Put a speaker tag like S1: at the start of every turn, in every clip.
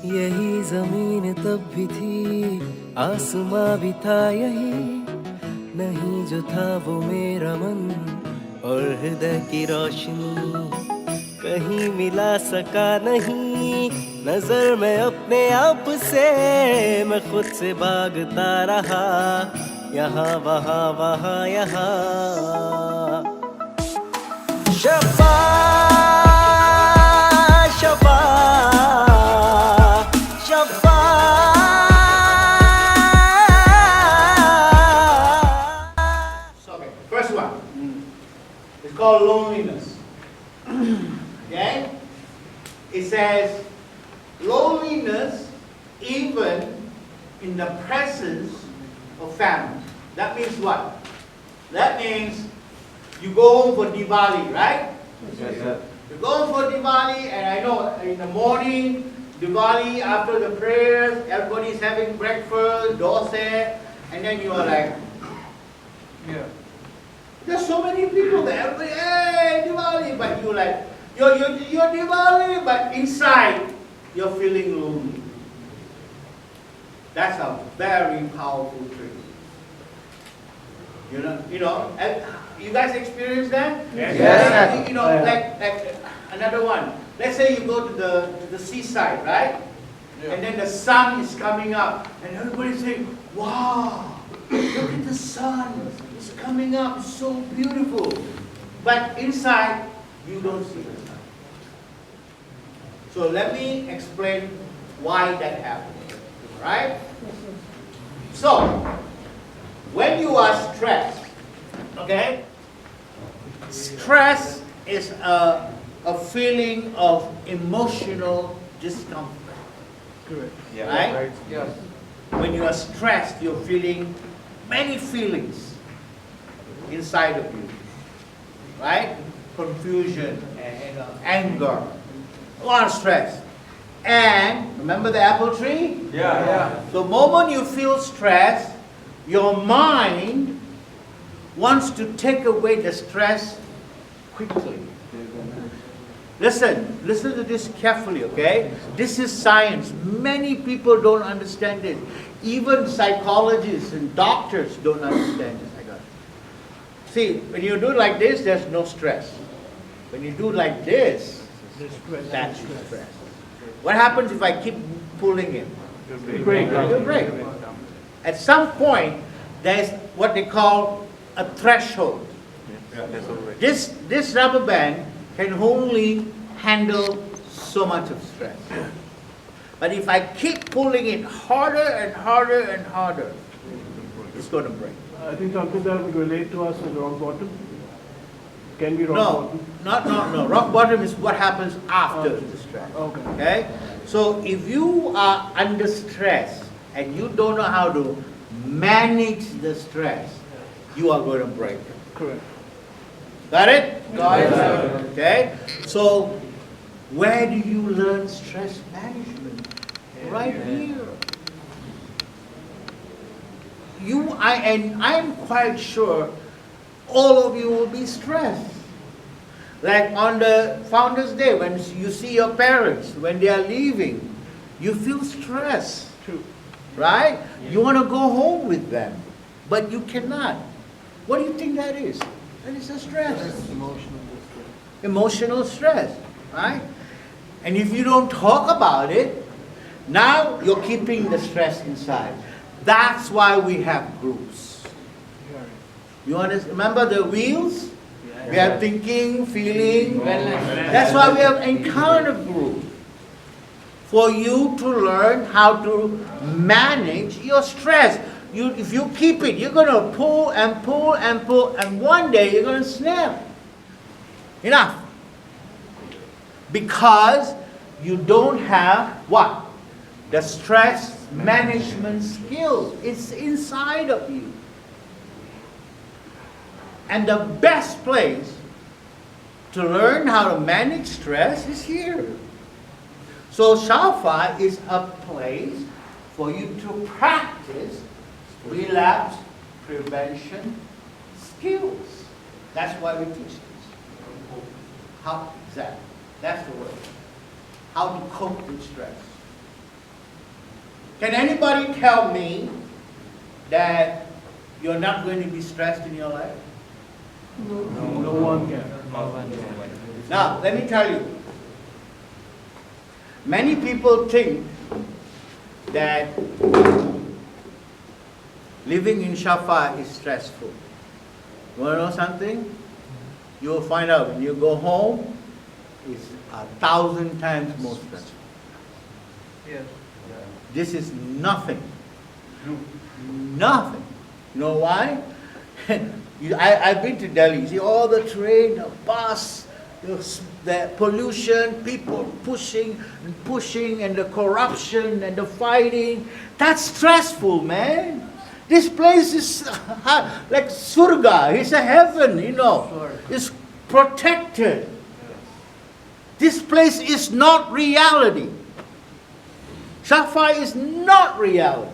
S1: यही जमीन तब भी थी, आसमां भी था यही, नहीं जो था वो मेरा मन और हृदय की रोशनी, कहीं मिला सका नहीं नजर में अपने आप से, मैं खुद से भागता रहा, यहाँ वहाँ वहाँ यहाँ। शफा शफा शफा।
S2: Okay, first one. It's called loneliness. Okay? It says loneliness even in the presence of family. That means what? That means you go home for Diwali, right?
S3: Yes, sir.
S2: You go home for Diwali, and I know in the morning, Diwali, after the prayers, everybody's having breakfast, dosa, and then you are like,
S3: Yeah.
S2: there's so many people there, everybody, hey, Diwali, but you like, you're Diwali, but inside, you're feeling lonely. That's a very powerful trick. You know, and you guys experience that?
S3: Yes.
S2: You know, like another one. Let's say you go to the seaside, right?
S3: Yeah.
S2: And then the sun is coming up, and everybody's saying, "Wow, look at the sun! It's coming up. It's so beautiful." But inside, you don't see the sun. So let me explain why that happens. Right? So, when you are stressed, okay? Stress is a feeling of emotional discomfort.
S3: Correct.
S2: Yeah. Right?
S3: Yes.
S2: When you are stressed, you're feeling many feelings inside of you. Right? Confusion, and anger, a lot of stress. And remember the apple tree?
S3: Yeah.
S2: The moment you feel stress, your mind wants to take away the stress quickly. Listen to this carefully, okay? This is science. Many people don't understand it. Even psychologists and doctors don't understand this. See, when you do like this, there's no stress. When you do like this, that's stress. What happens if I keep pulling it? You'll break. At some point, there's what they call a threshold.
S3: Yeah, that's all right.
S2: This rubber band can only handle so much of stress. But if I keep pulling it harder and harder and harder, it's going to break.
S4: I think something that would relate to us is rock bottom. Can be rock bottom.
S2: No. Rock bottom is what happens after the stress. Okay? So if you are under stress and you don't know how to manage the stress, you are going to break.
S4: Correct.
S2: Got it? Got it. Okay? So where do you learn stress management? Right here. I'm quite sure all of you will be stressed. Like on the Founders Day, when you see your parents, when they are leaving, you feel stressed.
S4: True.
S2: Right? You want to go home with them, but you cannot. What do you think that is? That is a stress. Emotional stress, right? And if you don't talk about it, now you're keeping the stress inside. That's why we have groups. You remember the wheels? We have thinking, feeling. That's why we have encounter group. For you to learn how to manage your stress. If you keep it, you're going to pull and pull and pull, and one day you're going to snap. Enough. Because you don't have what? The stress management skills. It's inside of you. And the best place to learn how to manage stress is here. So Shafa is a place for you to practice relapse prevention skills. That's why we teach this. How exactly? That's the word. How to cope with stress. Can anybody tell me that you're not going to be stressed in your life?
S4: No one can.
S2: Now, let me tell you. Many people think that living in Shafa is stressful. You want to know something? You will find out when you go home, it's 1,000 times more stressful.
S3: Yes.
S2: This is nothing. Nothing. You know why? I've been to Delhi. You see all the train, the bus, the pollution, people pushing, and the corruption and the fighting. That's stressful, man. This place is like Surga. It's a heaven, you know. It's protected. This place is not reality. Shafa is not reality.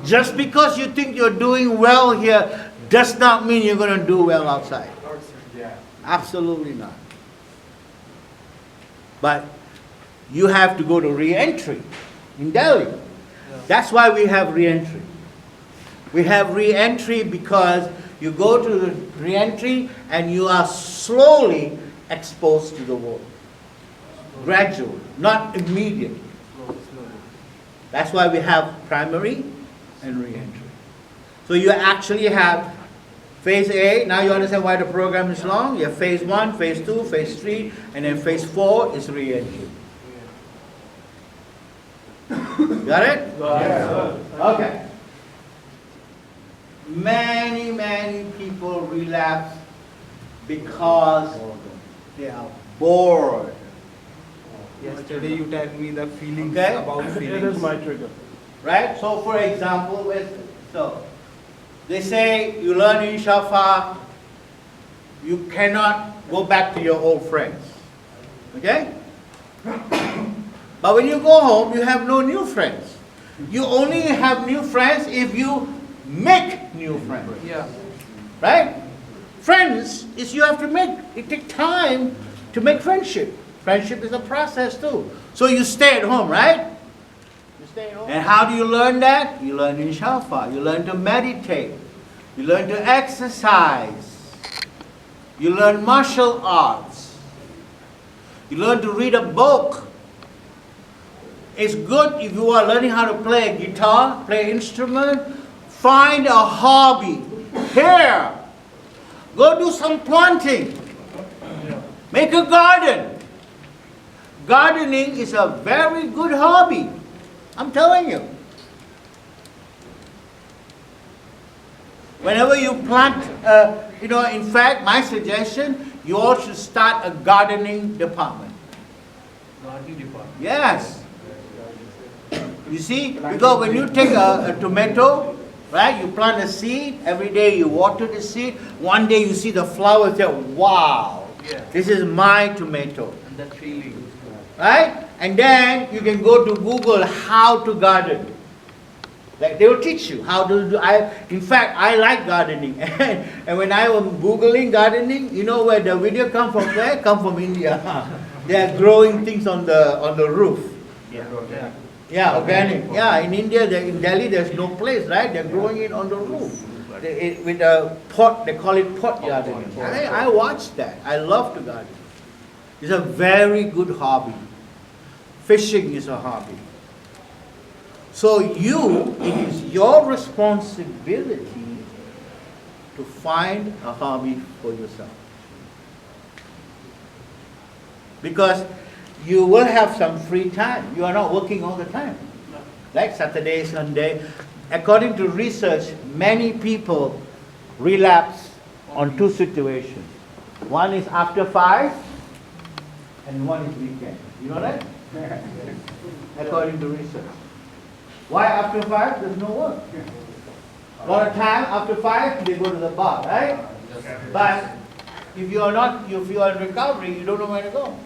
S2: Just because you think you're doing well here does not mean you're going to do well outside. Absolutely not. But you have to go to re-entry in Delhi. That's why we have re-entry. We have re-entry because you go to the re-entry and you are slowly exposed to the world. Gradually, not immediately. That's why we have primary and re-entry. So you actually have phase A. Now you understand why the program is long. You have phase 1, phase 2, phase 3, and then phase 4 is re-entry. Got it?
S4: Yes.
S2: Okay. Many people relapse because they are bored.
S3: Yesterday you told me the feelings
S2: Okay.
S3: about
S4: That
S3: feelings.
S4: is my trigger.
S2: Right? So for example, they say you learn in Shafa, you cannot go back to your old friends. Okay? But when you go home, you have no new friends. You only have new friends if you make new friends.
S3: Yeah.
S2: Right? Friends is you have to make. It takes time to make friendship. Friendship is a process too. So you stay at home, right? You stay at home. And how do you learn that? You learn in Shafa. You learn to meditate. You learn to exercise. You learn martial arts. You learn to read a book. It's good if you are learning how to play a guitar, play an instrument. Find a hobby. Here. Go do some planting. Make a garden. Gardening is a very good hobby. I'm telling you. Whenever you plant, in fact, my suggestion, you all should start a gardening department.
S3: Gardening department.
S2: Yes. You see, because when you take a tomato, right, you plant a seed, every day you water the seed, one day you see the flowers there, wow, this is my tomato.
S3: And that feeling.
S2: Right? And then you can go to Google how to garden. Like they will teach you how to do. In fact, I like gardening. And when I was Googling gardening, you know where the video come from? Where? Come from India. They are growing things on the roof. Yeah, organic. Yeah, in India, in Delhi, there's no place, right? They're growing it on the roof. With a pot, they call it pot gardening. I watched that. I love to garden. It's a very good hobby. Fishing is a hobby. So it is your responsibility to find a hobby for yourself. Because you will have some free time. You are not working all the time. Like Saturday, Sunday. According to research, many people relapse on two situations. One is after 5 and one is weekend. You know that? According to research. Why after 5? There's no work. A lot of time after 5 they go to the bar, right? But if you are in recovery, you don't know where to go.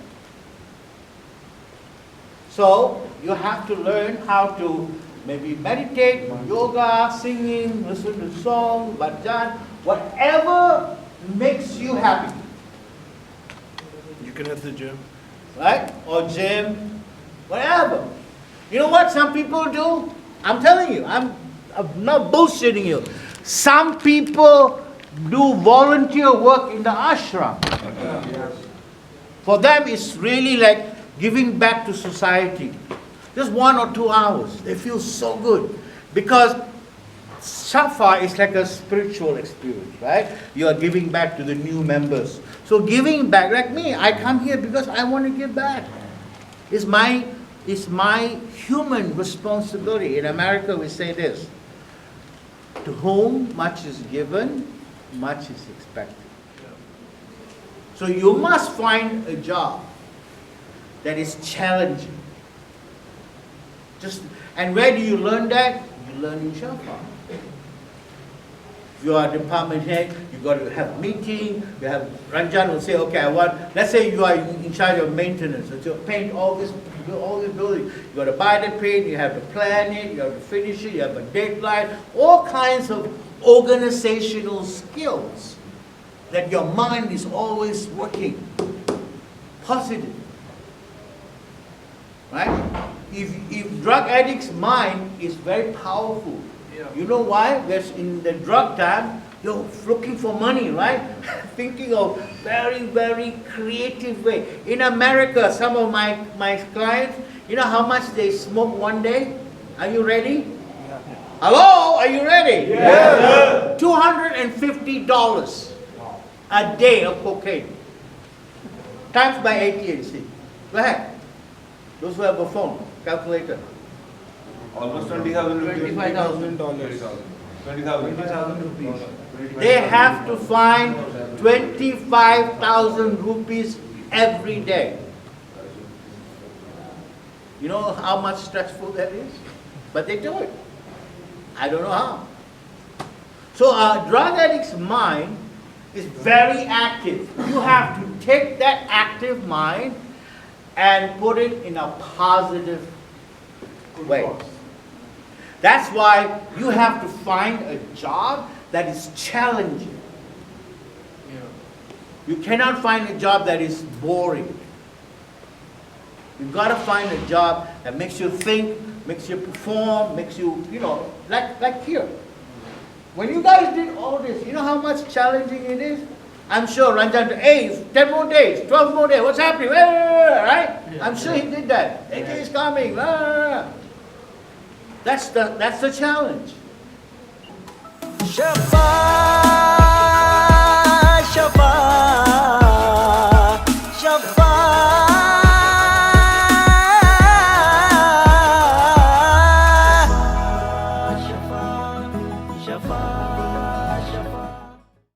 S2: So you have to learn how to maybe meditate, yoga, singing, listen to songs, bhajan, whatever makes you happy.
S4: You can hit the gym.
S2: Right? Or gym, whatever. You know what some people do? I'm telling you, I'm not bullshitting you. Some people do volunteer work in the ashram. For them, it's really like giving back to society. Just 1 or 2 hours. They feel so good. Because Shafa is like a spiritual experience, right? You are giving back to the new members. So giving back, like me, I come here because I want to give back. It's my human responsibility. In America, we say this: to whom much is given, much is expected. So you must find a job that is challenging. And where do you learn that? You learn in Shafa. If you are a department head, you got to have a meeting. You have Ranjan will say, okay, let's say you are in charge of maintenance. So paint all this building. You got to buy the paint. You have to plan it. You have to finish it. You have a deadline. All kinds of organizational skills that your mind is always working positive, right? If drug addict's mind is very powerful, you know why? Because in the drug time, you're looking for money, right? Thinking of very, very creative way. In America, some of my clients, you know how much they smoke one day? Are you ready? Hello, are you ready?
S4: Yes.
S2: $250 a day of cocaine. Times by 80 and see. Go ahead. Those who have a phone, calculator.
S3: Almost $25,000. $20,000 rupees.
S2: They have to find 25,000 rupees every day. You know how much stressful that is? But they do it. I don't know how. So a drug addict's mind is very active. You have to take that active mind and put it in a positive way. That's why you have to find a job that is challenging. You cannot find a job that is boring. You've got to find a job that makes you think, makes you perform, makes you, like here. When you guys did all this, you know how much challenging it is? I'm sure Ranjan, hey, 10 more days, 12 more days, what's happening? Right? I'm sure he did that. AK is coming. That's the challenge.
S1: Shafa, Shafa, Shafa, Shafa, Shafa.